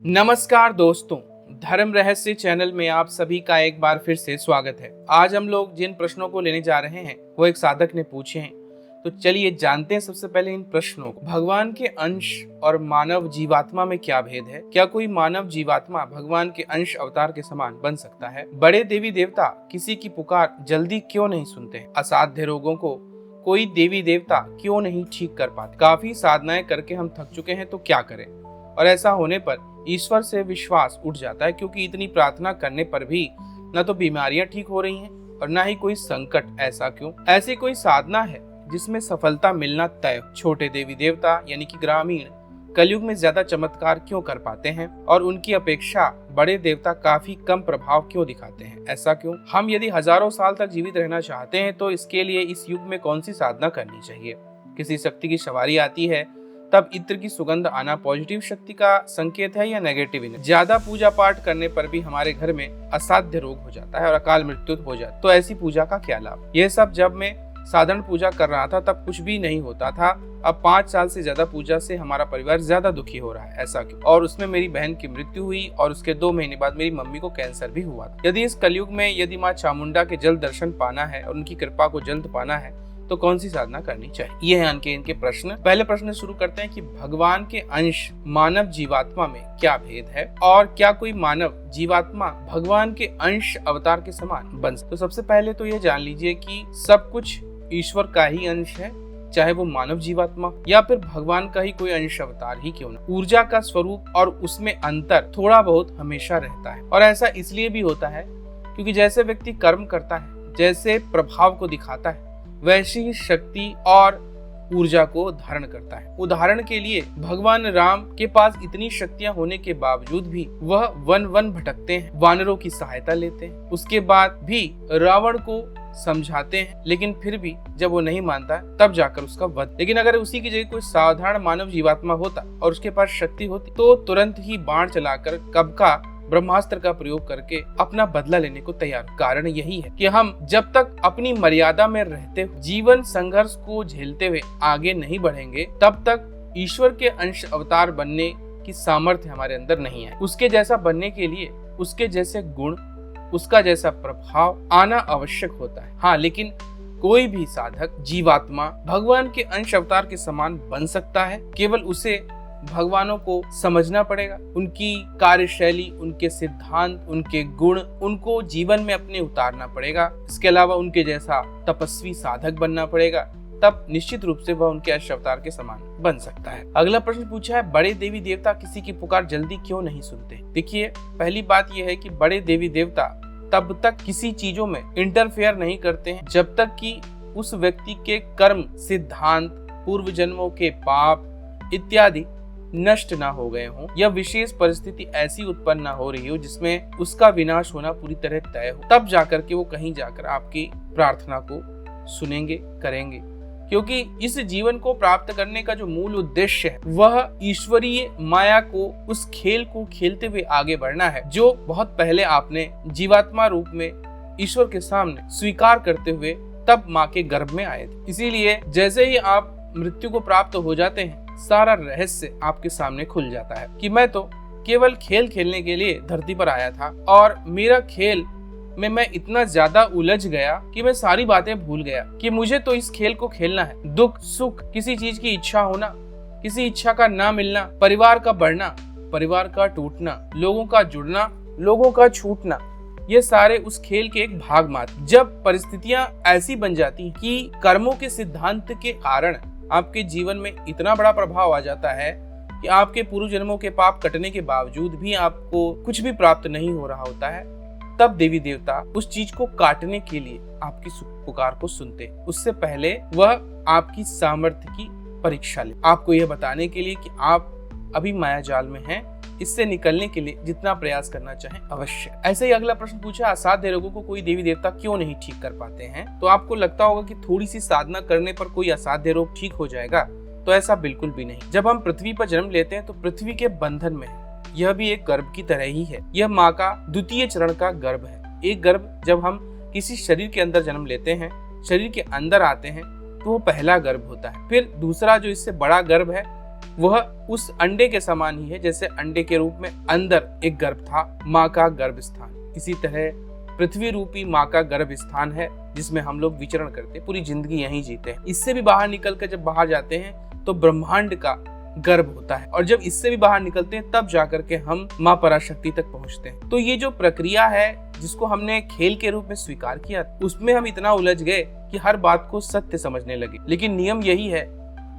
नमस्कार दोस्तों, धर्म रहस्य चैनल में आप सभी का एक बार फिर से स्वागत है। आज हम लोग जिन प्रश्नों को लेने जा रहे हैं वो एक साधक ने पूछे हैं, तो चलिए जानते हैं सबसे पहले इन प्रश्नों को। भगवान के अंश और मानव जीवात्मा में क्या भेद है? क्या कोई मानव जीवात्मा भगवान के अंश अवतार के समान बन सकता है? बड़े देवी देवता किसी की पुकार जल्दी क्यों नहीं सुनते हैं? असाध्य रोगों को कोई देवी देवता क्यों नहीं ठीक कर पाते? काफी साधनाएं करके हम थक चुके हैं, तो क्या करें? और ऐसा होने पर ईश्वर से विश्वास उठ जाता है, क्योंकि इतनी प्रार्थना करने पर भी न तो बीमारियां ठीक हो रही हैं और न ही कोई संकट। ऐसा क्यों? ऐसी कोई साधना है जिसमें सफलता मिलना तय हो? छोटे देवी देवता यानी कि ग्रामीण कलयुग में ज्यादा चमत्कार क्यों कर पाते हैं और उनकी अपेक्षा बड़े देवता काफी कम प्रभाव क्यों दिखाते हैं? ऐसा क्यों? हम यदि हजारों साल तक जीवित रहना चाहते हैं तो इसके लिए इस युग में कौन सी साधना करनी चाहिए? किसी शक्ति की सवारी आती है तब इत्र की सुगंध आना पॉजिटिव शक्ति का संकेत है या नेगेटिव? ज्यादा पूजा पाठ करने पर भी हमारे घर में असाध्य रोग हो जाता है और अकाल मृत्यु हो जाता है, तो ऐसी पूजा का क्या लाभ? यह सब जब मैं साधारण पूजा कर रहा था तब कुछ भी नहीं होता था। अब 5 साल से ज्यादा पूजा से हमारा परिवार ज्यादा दुखी हो रहा है। ऐसा क्यों? और उसमें मेरी बहन की मृत्यु हुई और उसके 2 महीने बाद मेरी मम्मी को कैंसर भी हुआ था। यदि इस कलयुग में यदि माँ चामुंडा के जल्द दर्शन पाना है और उनकी कृपा को जल्द पाना है तो कौन सी साधना करनी चाहिए? ये है इनके प्रश्न। पहले प्रश्न शुरू करते हैं कि भगवान के अंश मानव जीवात्मा में क्या भेद है और क्या कोई मानव जीवात्मा भगवान के अंश अवतार के समान बन सकता? तो सबसे पहले तो ये जान लीजिए कि सब कुछ ईश्वर का ही अंश है, चाहे वो मानव जीवात्मा या फिर भगवान का ही कोई अंश अवतार ही क्यों ना। ऊर्जा का स्वरूप और उसमें अंतर थोड़ा बहुत हमेशा रहता है, और ऐसा इसलिए भी होता है क्योंकि जैसे व्यक्ति कर्म करता है, जैसे प्रभाव को दिखाता है, वैसी ही शक्ति और ऊर्जा को धारण करता है। उदाहरण के लिए भगवान राम के पास इतनी शक्तियां होने के बावजूद भी वह वन वन भटकते हैं, वानरों की सहायता लेते हैं, उसके बाद भी रावण को समझाते हैं, लेकिन फिर भी जब वो नहीं मानता तब जाकर उसका वध। लेकिन अगर उसी की जगह कोई साधारण मानव जीवात्मा होता और उसके पास शक्ति होती तो तुरंत ही बाण चलाकर कब का ब्रह्मास्त्र का प्रयोग करके अपना बदला लेने को तैयार। कारण यही है कि हम जब तक अपनी मर्यादा में रहते हुए जीवन संघर्ष को झेलते हुए आगे नहीं बढ़ेंगे तब तक ईश्वर के अंश अवतार बनने की सामर्थ्य हमारे अंदर नहीं है। उसके जैसा बनने के लिए उसके जैसे गुण, उसका जैसा प्रभाव आना आवश्यक होता है। हाँ, लेकिन कोई भी साधक जीवात्मा भगवान के अंश अवतार के समान बन सकता है। केवल उसे भगवानों को समझना पड़ेगा, उनकी कार्यशैली, उनके सिद्धांत, उनके गुण, उनको जीवन में अपने उतारना पड़ेगा। इसके अलावा उनके जैसा तपस्वी साधक बनना पड़ेगा, तब निश्चित रूप से वह उनके अंश अवतार के समान बन सकता है। अगला प्रश्न पूछा है, बड़े देवी देवता किसी की पुकार जल्दी क्यों नहीं सुनते? देखिए, पहली बात यह है कि बड़े देवी देवता तब तक किसी चीजों में इंटरफेयर नहीं करते हैं जब तक कि उस व्यक्ति के कर्म, सिद्धांत, पूर्व जन्मों के पाप इत्यादि नष्ट ना हो गए हों या विशेष परिस्थिति ऐसी उत्पन्न ना हो रही हो जिसमें उसका विनाश होना पूरी तरह तय हो। तब जाकर के वो कहीं जाकर आपकी प्रार्थना को सुनेंगे, करेंगे, क्योंकि इस जीवन को प्राप्त करने का जो मूल उद्देश्य है वह ईश्वरीय माया को, उस खेल को खेलते हुए आगे बढ़ना है जो बहुत पहले आपने जीवात्मा रूप में ईश्वर के सामने स्वीकार करते हुए तब माँ के गर्भ में आए थे। इसीलिए जैसे ही आप मृत्यु को प्राप्त हो जाते हैं, सारा रहस्य आपके सामने खुल जाता है कि मैं तो केवल खेल खेलने के लिए धरती पर आया था और मेरा खेल में मैं इतना ज्यादा उलझ गया कि मैं सारी बातें भूल गया कि मुझे तो इस खेल को खेलना है। दुख सुख, किसी चीज की इच्छा होना, किसी इच्छा का ना मिलना, परिवार का बढ़ना, परिवार का टूटना, लोगों का जुड़ना, लोगों का छूटना, ये सारे उस खेल के एक भाग मात्र। जब परिस्थितियां ऐसी बन जाती हैं कि कर्मों के सिद्धांत के कारण आपके जीवन में इतना बड़ा प्रभाव आ जाता है कि आपके पूर्व जन्मों के पाप कटने के बावजूद भी आपको कुछ भी प्राप्त नहीं हो रहा होता है, तब देवी देवता उस चीज को काटने के लिए आपकी पुकार को सुनते। उससे पहले वह आपकी सामर्थ्य की परीक्षा ले, आपको यह बताने के लिए कि आप अभी माया जाल में हैं, इससे निकलने के लिए जितना प्रयास करना चाहें अवश्य। ऐसे ही अगला प्रश्न पूछा, असाध्य रोगों को कोई देवी देवता क्यों नहीं ठीक कर पाते हैं? तो आपको लगता होगा कि थोड़ी सी साधना करने पर कोई असाध्य रोग ठीक हो जाएगा, तो ऐसा बिल्कुल भी नहीं। जब हम पृथ्वी पर जन्म लेते हैं तो पृथ्वी के बंधन में है, यह भी एक गर्भ की तरह ही है। यह माँ का द्वितीय चरण का गर्भ है। एक गर्भ जब हम किसी शरीर के अंदर जन्म लेते हैं, शरीर के अंदर आते हैं, तो वो पहला गर्भ होता है। फिर दूसरा जो इससे बड़ा गर्भ है वह उस अंडे के समान ही है जैसे अंडे के रूप में अंदर एक गर्भ था, माँ का गर्भ स्थान। इसी तरह पृथ्वी रूपी माँ का गर्भ स्थान है जिसमें हम लोग विचरण करते हैं, पूरी जिंदगी यहीं जीते हैं। इससे भी बाहर निकल कर जब बाहर जाते हैं तो ब्रह्मांड का गर्भ होता है, और जब इससे भी बाहर निकलते हैं तब जाकर के हम माँ पराशक्ति तक पहुंचते हैं। तो ये जो प्रक्रिया है जिसको हमने खेल के रूप में स्वीकार किया, उसमें हम इतना उलझ गए कि हर बात को सत्य समझने लगे। लेकिन नियम यही है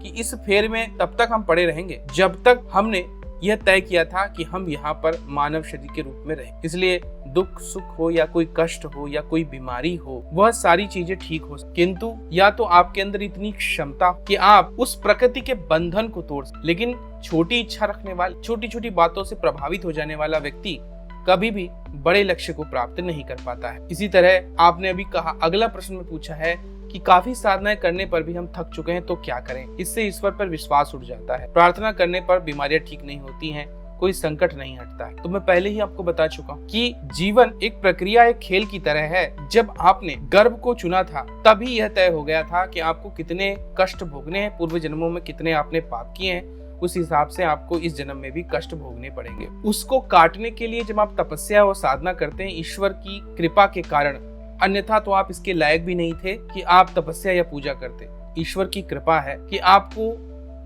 कि इस फेर में तब तक हम पड़े रहेंगे जब तक हमने यह तय किया था कि हम यहाँ पर मानव शरीर के रूप में रहें। इसलिए दुख सुख हो या कोई कष्ट हो या कोई बीमारी हो, वह सारी चीजें ठीक हो, किंतु या तो आपके अंदर इतनी क्षमता कि आप उस प्रकृति के बंधन को तोड़ सकें। लेकिन छोटी इच्छा रखने वाले, छोटी छोटी बातों से प्रभावित हो जाने वाला व्यक्ति कभी भी बड़े लक्ष्य को प्राप्त नहीं कर पाता है। इसी तरह आपने अभी कहा, अगला प्रश्न में पूछा है कि काफी साधनाएं करने पर भी हम थक चुके हैं तो क्या करें। इससे ईश्वर पर विश्वास उठ जाता है। प्रार्थना करने पर बीमारियां ठीक नहीं होती हैं, कोई संकट नहीं हटता है। तो मैं पहले ही आपको बता चुका हूँ कि जीवन एक प्रक्रिया, एक खेल की तरह है। जब आपने गर्भ को चुना था तभी यह तय हो गया था कि आपको कितने कष्ट भोगने हैं, पूर्व जन्मों में कितने आपने पाप किए हैं, उस हिसाब से आपको इस जन्म में भी कष्ट भोगने पड़ेंगे। उसको काटने के लिए जब आप तपस्या और साधना करते हैं ईश्वर की कृपा के कारण, अन्यथा तो आप इसके लायक भी नहीं थे कि आप तपस्या या पूजा करते। ईश्वर की कृपा है कि आपको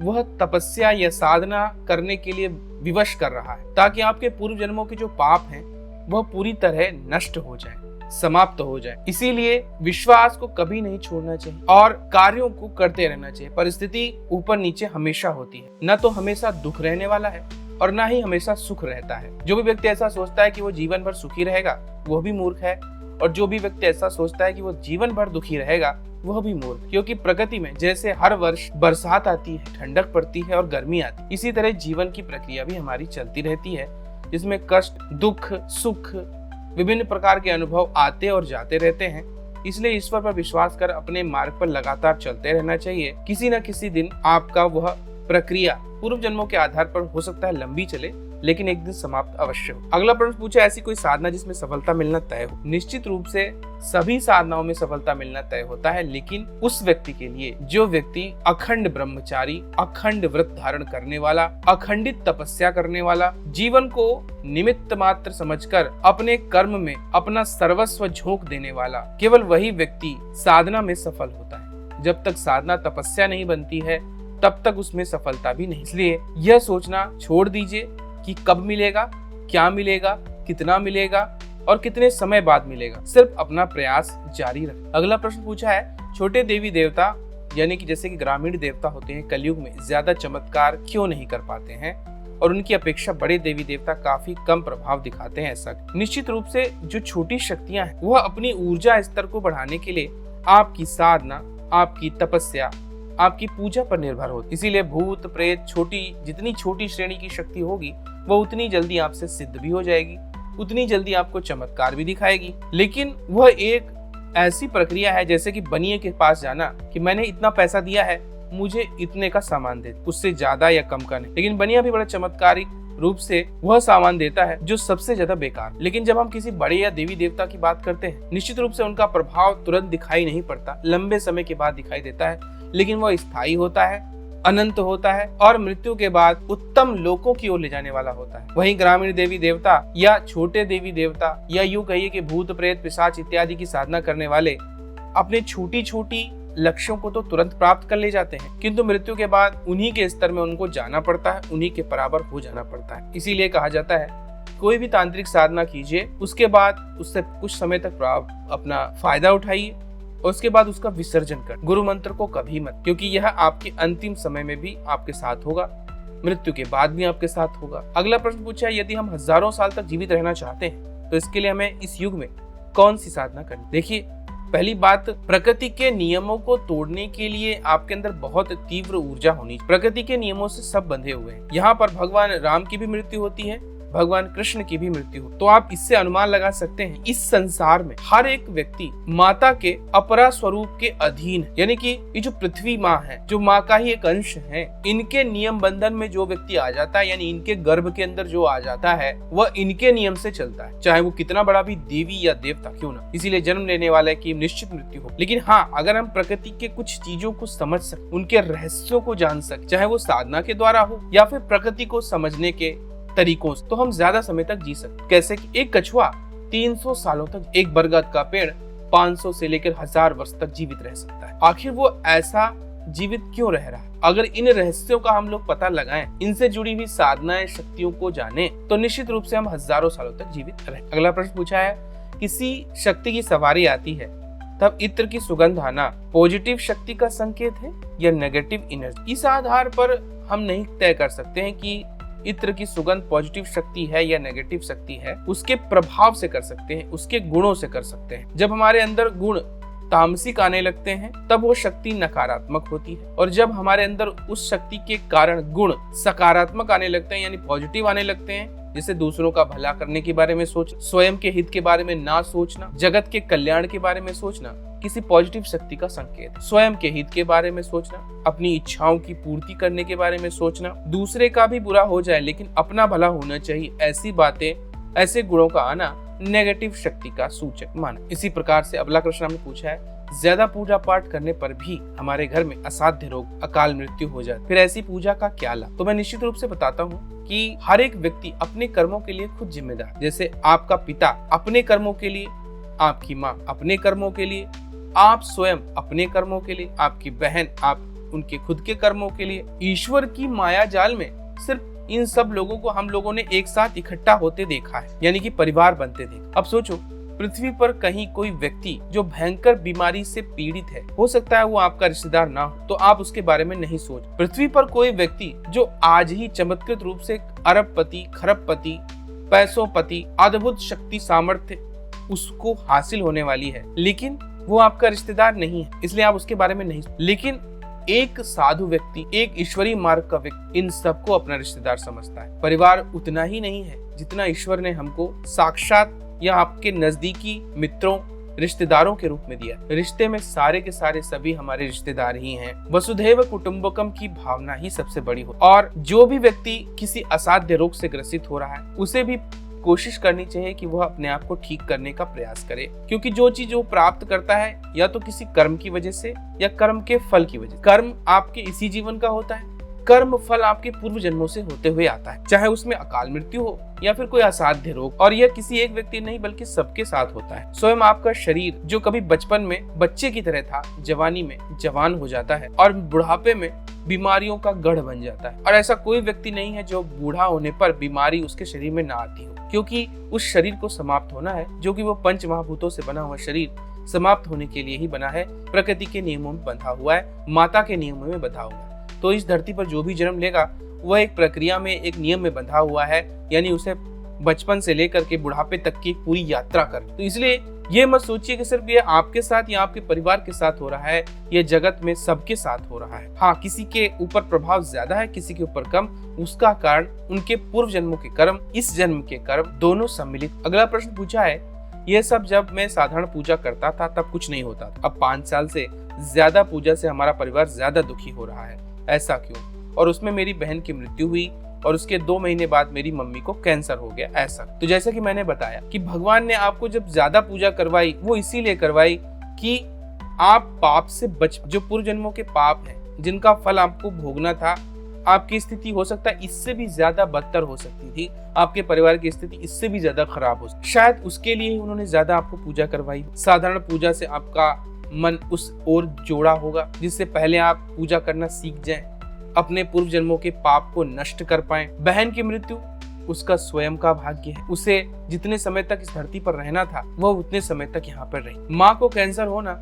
वह तपस्या या साधना करने के लिए विवश कर रहा है, ताकि आपके पूर्व जन्मों के जो पाप हैं वह पूरी तरह नष्ट हो जाए, समाप्त हो जाए। इसीलिए विश्वास को कभी नहीं छोड़ना चाहिए और कार्यों को करते रहना चाहिए। परिस्थिति ऊपर नीचे हमेशा होती है, न तो हमेशा दुख रहने वाला है और न ही हमेशा सुख रहता है। जो भी व्यक्ति ऐसा सोचता है कि वो जीवन भर सुखी रहेगा वह भी मूर्ख है, और जो भी व्यक्ति ऐसा सोचता है कि वो जीवन भर दुखी रहेगा वह भी मूर्ख। क्योंकि प्रकृति में जैसे हर वर्ष बरसात आती है, ठंडक पड़ती है और गर्मी आती है, इसी तरह जीवन की प्रक्रिया भी हमारी चलती रहती है, जिसमें कष्ट, दुख, सुख, विभिन्न प्रकार के अनुभव आते और जाते रहते हैं। इसलिए ईश्वर पर विश्वास कर अपने मार्ग पर लगातार चलते रहना चाहिए। किसी न किसी दिन आपका वह प्रक्रिया पूर्व जन्मों के आधार पर हो सकता है लंबी चले, लेकिन एक दिन समाप्त अवश्य हो। अगला प्रश्न पूछा, ऐसी कोई साधना जिसमें सफलता मिलना तय हो। निश्चित रूप से सभी साधनाओं में सफलता मिलना तय होता है, लेकिन उस व्यक्ति के लिए जो व्यक्ति अखंड ब्रह्मचारी, अखंड व्रत धारण करने वाला, अखंडित तपस्या करने वाला, जीवन को निमित्त मात्र समझकर अपने कर्म में अपना सर्वस्व झोंक देने वाला, केवल वही व्यक्ति साधना में सफल होता है। जब तक साधना तपस्या नहीं बनती है तब तक उसमें सफलता भी नहीं। इसलिए यह सोचना छोड़ दीजिए कि कब मिलेगा, क्या मिलेगा, कितना मिलेगा और कितने समय बाद मिलेगा। सिर्फ अपना प्रयास जारी रखें। अगला प्रश्न पूछा है, छोटे देवी देवता यानी कि जैसे कि ग्रामीण देवता होते हैं, कलयुग में ज्यादा चमत्कार क्यों नहीं कर पाते हैं और उनकी अपेक्षा बड़े देवी देवता काफी कम प्रभाव दिखाते हैं। ऐसा निश्चित रूप से जो छोटी शक्तियां हैं वह अपनी ऊर्जा स्तर को बढ़ाने के लिए आपकी साधना, आपकी तपस्या, आपकी पूजा पर निर्भर होती। इसीलिए भूत प्रेत, जितनी छोटी श्रेणी की शक्ति होगी वो उतनी जल्दी आपसे सिद्ध भी हो जाएगी, उतनी जल्दी आपको चमत्कार भी दिखाएगी। लेकिन वह एक ऐसी प्रक्रिया है जैसे कि बनिए के पास जाना कि मैंने इतना पैसा दिया है, मुझे इतने का सामान दे, उससे ज्यादा या कम का नहीं। लेकिन बनिया भी बड़ा चमत्कारी रूप से वह सामान देता है जो सबसे ज्यादा बेकार। लेकिन जब हम किसी बड़े या देवी देवता की बात करते हैं, निश्चित रूप से उनका प्रभाव तुरंत दिखाई नहीं पड़ता, लंबे समय के बाद दिखाई देता है, लेकिन वह स्थायी होता है, अनंत होता है और मृत्यु के बाद उत्तम लोकों की ओर ले जाने वाला होता है। वहीं ग्रामीण देवी देवता या छोटे देवी देवता या यूं कहिए कि भूत प्रेत पिशाच इत्यादि की साधना करने वाले अपने छोटी छोटी लक्ष्यों को तो तुरंत प्राप्त कर ले जाते हैं, किंतु मृत्यु के बाद उन्हीं के स्तर में उनको जाना पड़ता है, उन्हीं के बराबर हो जाना पड़ता है। इसीलिए कहा जाता है कोई भी तांत्रिक साधना कीजिए, उसके बाद उससे कुछ समय तक अपना फायदा उठाइए और उसके बाद उसका विसर्जन कर। गुरु मंत्र को कभी मत, क्योंकि यह आपके अंतिम समय में भी आपके साथ होगा, मृत्यु के बाद भी आपके साथ होगा। अगला प्रश्न पूछा है, यदि हम हजारों साल तक जीवित रहना चाहते हैं तो इसके लिए हमें इस युग में कौन सी साधना करनी। देखिए, पहली बात, प्रकृति के नियमों को तोड़ने के लिए आपके अंदर बहुत तीव्र ऊर्जा होनी चाहिए। प्रकृति के नियमों से सब बंधे हुए हैं। यहाँ पर भगवान राम की भी मृत्यु होती है, भगवान कृष्ण की भी मृत्यु हो, तो आप इससे अनुमान लगा सकते हैं इस संसार में हर एक व्यक्ति माता के अपरा स्वरूप के अधीन है। यानी कि ये जो पृथ्वी माँ है, जो माँ का ही एक अंश है, इनके नियम बंधन में जो व्यक्ति आ जाता है, यानी इनके गर्भ के अंदर जो आ जाता है, वह इनके नियम से चलता है, चाहे वो कितना बड़ा भी देवी या देवता क्यों ना। इसीलिए जन्म लेने वाले की निश्चित मृत्यु हो। लेकिन हाँ, अगर हम प्रकृति के कुछ चीजों को समझ सके, उनके रहस्यों को जान सके, चाहे वो साधना के द्वारा हो या फिर प्रकृति को समझने के तरीकों से, तो हम ज्यादा समय तक जी सकते। कैसे कि एक कछुआ 300 सालों तक, एक बरगद का पेड़ 500 से लेकर 1000 वर्ष तक जीवित रह सकता है। आखिर वो ऐसा जीवित क्यों रह रहा है? अगर इन रहस्यों का हम लोग पता लगाएं, इनसे जुड़ी हुई साधनाएं, शक्तियों को जाने, तो निश्चित रूप से हम हजारों सालों तक जीवित रहे। अगला प्रश्न पूछा है, किसी शक्ति की सवारी आती है तब इत्र की सुगंध आना पॉजिटिव शक्ति का संकेत है या नेगेटिव एनर्जी? इस आधार पर हम नहीं तय कर सकते हैं कि इत्र की सुगंध पॉजिटिव शक्ति है या नेगेटिव शक्ति है। उसके प्रभाव से कर सकते हैं, उसके गुणों से कर सकते हैं। जब हमारे अंदर गुण तामसिक आने लगते हैं तब वो शक्ति नकारात्मक होती है, और जब हमारे अंदर उस शक्ति के कारण गुण सकारात्मक आने लगते हैं, यानी पॉजिटिव आने लगते हैं, जैसे दूसरों का भला करने के बारे में सोच, स्वयं के हित के बारे में ना सोचना, जगत के कल्याण के बारे में सोचना, किसी पॉजिटिव शक्ति का संकेत। स्वयं के हित के बारे में सोचना, अपनी इच्छाओं की पूर्ति करने के बारे में सोचना, दूसरे का भी बुरा हो जाए लेकिन अपना भला होना चाहिए, ऐसी बातें, ऐसे गुणों का आना नेगेटिव शक्ति का सूचक माना। इसी प्रकार से अगला प्रश्न हमने पूछा है, ज्यादा पूजा पाठ करने पर भी हमारे घर में असाध्य रोग, अकाल मृत्यु हो जाए, फिर ऐसी पूजा का क्या लाभ? तो मैं निश्चित रूप से बताता हूँ कि हर एक व्यक्ति अपने कर्मों के लिए खुद जिम्मेदार। जैसे आपका पिता अपने कर्मों के लिए, आपकी माँ अपने कर्मों के लिए, आप स्वयं अपने कर्मों के लिए, आपकी बहन आप उनके खुद के कर्मों के लिए। ईश्वर की माया जाल में सिर्फ इन सब लोगों को हम लोगों ने एक साथ इकट्ठा होते देखा है, यानी कि परिवार बनते देखा। अब सोचो, पृथ्वी पर कहीं कोई व्यक्ति जो भयंकर बीमारी से पीड़ित है, हो सकता है वो आपका रिश्तेदार ना हो, तो आप उसके बारे में नहीं सोच। पृथ्वी पर कोई व्यक्ति जो आज ही चमत्कृत रूप से अरबपति, खरबपति, पैसोपति, अद्भुत शक्ति सामर्थ्य उसको हासिल होने वाली है, लेकिन वो आपका रिश्तेदार नहीं है, इसलिए आप उसके बारे में नहीं। लेकिन एक साधु व्यक्ति, एक ईश्वरीय मार्ग का व्यक्ति इन सबको अपना रिश्तेदार समझता है। परिवार उतना ही नहीं है जितना ईश्वर ने हमको साक्षात या आपके नजदीकी मित्रों, रिश्तेदारों के रूप में दिया। रिश्ते में सारे के सारे सभी हमारे रिश्तेदार ही हैं। वसुधैव कुटुंबकम की भावना ही सबसे बड़ी हो। और जो भी व्यक्ति किसी असाध्य रोग से ग्रसित हो रहा है, उसे भी कोशिश करनी चाहिए कि वह अपने आप को ठीक करने का प्रयास करे, क्योंकि जो चीज वो प्राप्त करता है या तो किसी कर्म की वजह से या कर्म के फल की वजह से। कर्म आपके इसी जीवन का होता है, कर्म फल आपके पूर्व जन्मों से होते हुए आता है, चाहे उसमें अकाल मृत्यु हो या फिर कोई असाध्य रोग। और यह किसी एक व्यक्ति नहीं बल्कि सबके साथ होता है। स्वयं आपका शरीर जो कभी बचपन में बच्चे की तरह था, जवानी में जवान हो जाता है और बुढ़ापे में बीमारियों का गढ़ बन जाता है। और ऐसा कोई व्यक्ति नहीं है जो बूढ़ा होने पर बीमारी उसके शरीर में ना आती हो, क्योंकि उस शरीर को समाप्त होना है, जो कि वो पंच महाभूतों से बना हुआ शरीर समाप्त होने के लिए ही बना है, प्रकृति के नियमों में बंधा हुआ है, माता के नियमों में बंधा हुआ है। तो इस धरती पर जो भी जन्म लेगा वह एक प्रक्रिया में, एक नियम में बंधा हुआ है, यानी उसे बचपन से लेकर के बुढ़ापे तक की पूरी यात्रा कर। तो इसलिए ये मत सोचिए कि सिर्फ ये आपके साथ या आपके परिवार के साथ हो रहा है, ये जगत में सबके साथ हो रहा है। हाँ, किसी के ऊपर प्रभाव ज्यादा है, किसी के ऊपर कम, उसका कारण उनके पूर्व जन्मों के कर्म, इस जन्म के कर्म दोनों सम्मिलित। अगला प्रश्न पूछा है, यह सब जब मैं साधारण पूजा करता था तब कुछ नहीं होता था, अब 5 साल से ज्यादा पूजा से हमारा परिवार ज्यादा दुखी हो रहा है, ऐसा क्यों? और उसमें मेरी बहन की मृत्यु हुई और उसके 2 महीने बाद मेरी मम्मी को कैंसर हो गया, ऐसा। तो जैसा कि मैंने बताया कि भगवान ने आपको जब ज्यादा पूजा करवाई, वो इसीलिए करवाई कि आप पाप से बच, जो पूर्व जन्मों के पाप हैं, जिनका फल आपको भोगना था, आपकी स्थिति हो सकता है इससे भी ज्यादा बदतर हो सकती थी, आपके परिवार की स्थिति इससे भी ज्यादा खराब हो सकती, शायद उसके लिए ही उन्होंने ज्यादा आपको पूजा करवाई। साधारण पूजा से आपका मन उस ओर जोड़ा होगा, जिससे पहले आप पूजा करना सीख जाएं, अपने पूर्व जन्मों के पाप को नष्ट कर पाएं। बहन की मृत्यु उसका स्वयं का भाग्य है, उसे जितने समय तक इस धरती पर रहना था वह उतने समय तक यहाँ पर रही। माँ को कैंसर होना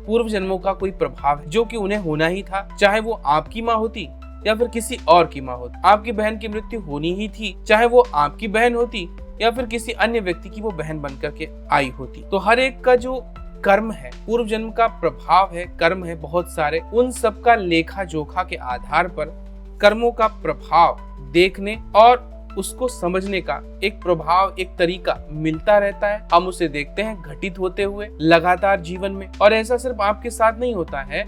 पूर्व जन्मों का कोई प्रभाव है, जो कि उन्हें होना ही था, चाहे वो आपकी माँ होती या फिर किसी और की माँ होती। आपकी बहन की मृत्यु होनी ही थी, चाहे वो आपकी बहन होती या फिर किसी अन्य व्यक्ति की वो बहन बनकर के आई होती। तो हर एक का जो कर्म है, पूर्व जन्म का प्रभाव है, कर्म है बहुत सारे, उन सब का लेखा जोखा के आधार पर कर्मों का प्रभाव देखने और उसको समझने का एक प्रभाव, एक तरीका मिलता रहता है। हम उसे देखते हैं घटित होते हुए लगातार जीवन में, और ऐसा सिर्फ आपके साथ नहीं होता है,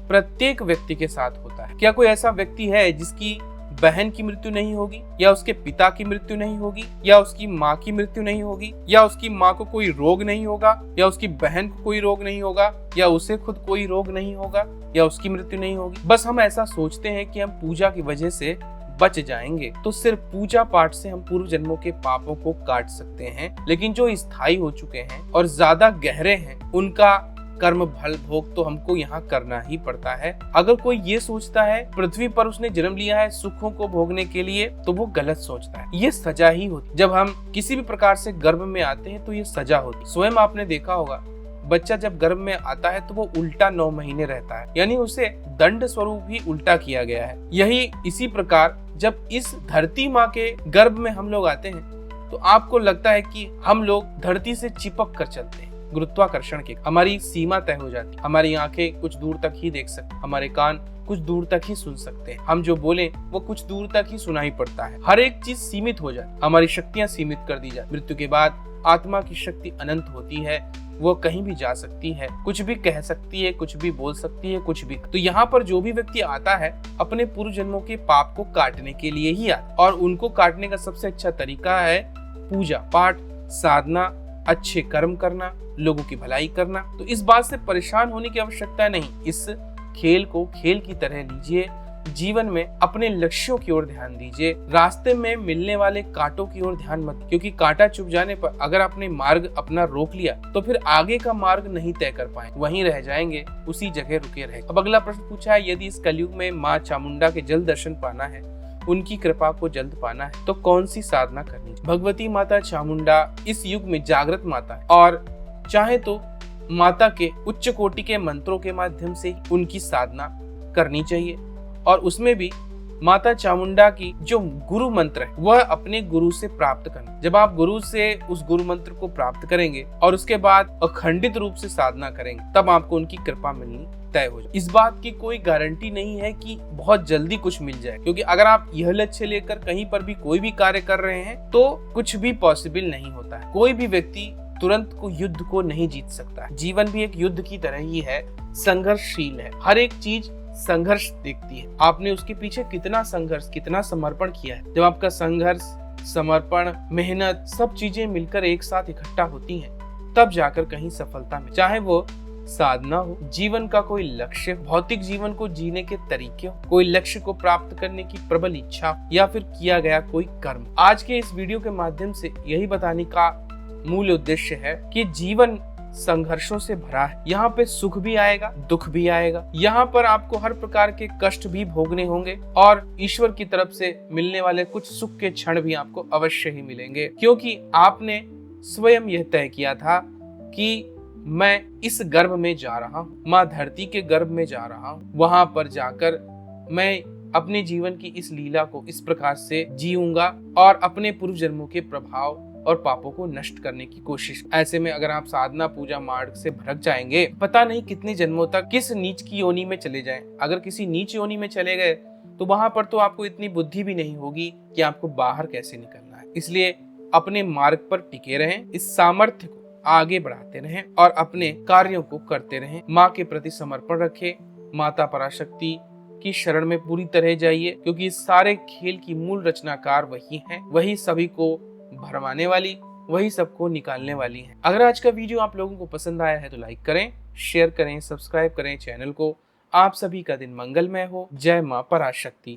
प्रत्येक व्यक्ति के साथ होता है। क्या कोई ऐसा व्यक्ति है जिसकी बहन की मृत्यु नहीं होगी, या उसके पिता की मृत्यु नहीं होगी, या उसकी माँ की मृत्यु नहीं होगी, या उसकी माँ को कोई रोग नहीं होगा, या उसकी बहन को कोई रोग नहीं होगा, या उसे खुद कोई रोग नहीं होगा, या उसकी मृत्यु नहीं होगी? बस हम ऐसा सोचते हैं कि हम पूजा की वजह से बच जाएंगे। तो सिर्फ पूजा पाठ से हम पूर्व जन्मों के पापों को काट सकते हैं, लेकिन जो स्थायी हो चुके हैं और ज्यादा गहरे हैं, उनका कर्म फल भोग तो हमको यहाँ करना ही पड़ता है। अगर कोई ये सोचता है पृथ्वी पर उसने जन्म लिया है सुखों को भोगने के लिए, तो वो गलत सोचता है। ये सजा ही होती। जब हम किसी भी प्रकार से गर्भ में आते हैं तो ये सजा होती। स्वयं आपने देखा होगा, बच्चा जब गर्भ में आता है तो वो उल्टा 9 महीने रहता है, यानी उसे दंड स्वरूप ही उल्टा किया गया है। यही इसी प्रकार जब इस धरती माँ के गर्भ में हम लोग आते हैं तो आपको लगता है कि हम लोग धरती से चिपक कर चलते हैं। गुरुत्वाकर्षण के हमारी सीमा तय हो जाती है। हमारी आंखें कुछ दूर तक ही देख सकते, हमारे कान कुछ दूर तक ही सुन सकते हैं, हम जो बोले वो कुछ दूर तक ही सुनाई पड़ता है। हर एक चीज सीमित हो जाती, हमारी शक्तियां सीमित कर दी जाती। मृत्यु के बाद आत्मा की शक्ति अनंत होती है, वो कहीं भी जा सकती है, कुछ भी कह सकती है, कुछ भी बोल सकती है, कुछ भी। तो यहाँ पर जो भी व्यक्ति आता है अपने पूर्व जन्मों के पाप को काटने के लिए ही आता है, और उनको काटने का सबसे अच्छा तरीका है पूजा पाठ, साधना, अच्छे कर्म करना, लोगों की भलाई करना। तो इस बात से परेशान होने की आवश्यकता नहीं। इस खेल को खेल की तरह लीजिए, जीवन में अपने लक्ष्यों की ओर ध्यान दीजिए, रास्ते में मिलने वाले कांटों की ओर ध्यान मत, क्योंकि कांटा चुभ जाने पर अगर आपने मार्ग अपना रोक लिया तो फिर आगे का मार्ग नहीं तय कर पाए, वहीं रह जाएंगे, उसी जगह रुके रहे। अब अगला प्रश्न पूछा है, यदि इस कलयुग में माँ चामुंडा के जल्द दर्शन पाना है, उनकी कृपा को जल्द पाना है, तो कौन सी साधना करनी? भगवती माता चामुंडा इस युग में जागृत माता है, और चाहे तो माता के उच्च कोटि के मंत्रों के माध्यम से उनकी साधना करनी चाहिए, और उसमें भी माता चामुंडा की जो गुरु मंत्र है वह अपने गुरु से प्राप्त करना। जब आप गुरु से उस गुरु मंत्र को प्राप्त करेंगे और उसके बाद अखंडित रूप से साधना करेंगे, तब आपको उनकी कृपा मिलनी तय हो जाए। इस बात की कोई गारंटी नहीं है कि बहुत जल्दी कुछ मिल जाए, क्योंकि अगर आप यह लक्ष्य लेकर कहीं पर भी कोई भी कार्य कर रहे हैं तो कुछ भी पॉसिबल नहीं होता है। कोई भी व्यक्ति तुरंत को युद्ध को नहीं जीत सकता है। जीवन भी एक युद्ध की तरह ही है, संघर्षशील है, हर एक चीज संघर्ष देखती है। आपने उसके पीछे कितना संघर्ष, कितना समर्पण किया है। जब आपका संघर्ष, समर्पण, मेहनत सब चीजें मिलकर एक साथ इकट्ठा होती हैं, तब जाकर कहीं सफलता में, चाहे वो साधना हो, जीवन का कोई लक्ष्य, भौतिक जीवन को जीने के तरीके हो, कोई लक्ष्य को प्राप्त करने की प्रबल इच्छा, या फिर किया गया कोई कर्म। आज के इस वीडियो के माध्यम से यही बताने का मूल उद्देश्य है कि जीवन संघर्षों से भरा है। यहाँ पे सुख भी आएगा, दुख भी आएगा, यहाँ पर आपको हर प्रकार के कष्ट भी भोगने होंगे, और ईश्वर की तरफ से मिलने वाले कुछ सुख के क्षण भी आपको अवश्य ही मिलेंगे, क्योंकि आपने स्वयं यह तय किया था कि मैं इस गर्भ में जा रहा हूँ, माँ धरती के गर्भ में जा रहा हूँ, वहां पर जाकर मैं अपने जीवन की इस लीला को इस प्रकार से जीऊंगा और अपने पूर्व जन्मों के प्रभाव और पापों को नष्ट करने की कोशिश। ऐसे में अगर आप साधना पूजा मार्ग से भटक जाएंगे, पता नहीं कितने जन्मों तक किस नीच की योनि में चले जाएं। अगर किसी नीच योनि में चले गए तो वहां पर तो आपको इतनी बुद्धि भी नहीं होगी कि आपको बाहर कैसे निकलना है। इसलिए अपने मार्ग पर टिके रहें, इस सामर्थ्य को आगे बढ़ाते रहें और अपने कार्यों को करते रहें। माँ के प्रति समर्पण रखें, माता पराशक्ति की शरण में पूरी तरह जाइए, क्योंकि इस सारे खेल की मूल रचनाकार वही हैं, वही सभी को भरमाने वाली, वही सबको निकालने वाली है। अगर आज का वीडियो आप लोगों को पसंद आया है तो लाइक करें, शेयर करें, सब्सक्राइब करें चैनल को। आप सभी का दिन मंगलमय हो। जय मां पराशक्ति।